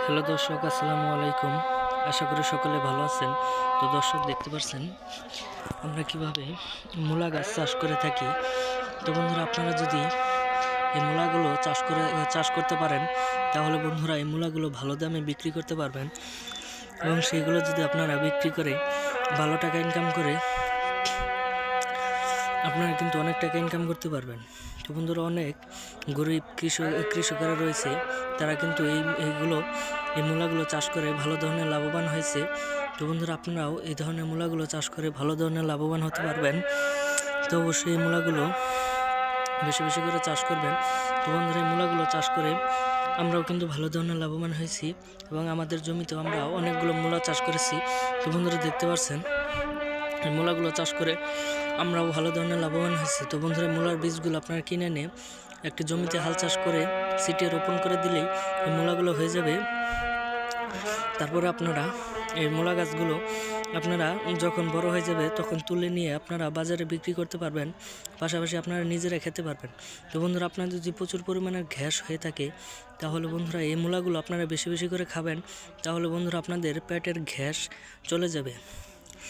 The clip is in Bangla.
হ্যালো দর্শক, আসসালামু আলাইকুম। আশা করি সকলে ভালো আছেন। তো দর্শক, দেখতে পাচ্ছেন আমরা কিভাবে মূলা গাছ চাষ করে থাকি। তো বন্ধুরা, আপনারা যদি এই মূলাগুলো চাষ করতে পারেন, তাহলে বন্ধুরা এই মূলাগুলো ভালো দামে বিক্রি করতে পারবেন এবং সেইগুলো যদি আপনারা বিক্রি করে ভালো টাকা ইনকাম করে আপনারা কিন্তু অনেক টাকা ইনকাম করতে পারবেন। তো বন্ধুরা, অনেক গরিব কৃষকেরা রয়েছে, তারা কিন্তু এই মূলাগুলো চাষ করে ভালো ধরনের লাভবান হয়েছে। তো বন্ধুরা, আপনারাও এই ধরনের মূলাগুলো চাষ করে ভালো ধরনের লাভবান হতে পারবেন। তো অবশ্যই এই মূলাগুলো বেশি বেশি করে চাষ করবেন। তো বন্ধুরা, এই মূলাগুলো চাষ করে আমরাও কিন্তু ভালো ধরনের লাভবান হয়েছি এবং আমাদের জমিতেও আমরা অনেকগুলো মূলা চাষ করেছি। তো বন্ধুরা, দেখতে পাচ্ছেন এই মূলাগুলো চাষ করে আমরাও ভালো ধরনের লাভবান হয়েছি। তো বন্ধুরা, মূলার বীজগুলো আপনারা কিনে নিয়ে একটি জমিতে হাল চাষ করে ছিটিয়ে রোপণ করে দিলেই এই মূলাগুলো হয়ে যাবে। তারপরে আপনারা এই মূলা গাছগুলো আপনারা যখন বড় হয়ে যাবে তখন তুলে নিয়ে আপনারা বাজারে বিক্রি করতে পারবেন, পাশাপাশি আপনারা নিজেরা খেতে পারবেন। তো বন্ধুরা, আপনাদের যদি প্রচুর পরিমাণের গ্যাস হয়ে থাকে, তাহলে বন্ধুরা এই মূলাগুলো আপনারা বেশি বেশি করে খাবেন, তাহলে বন্ধুরা আপনাদের পেটের গ্যাস চলে যাবে।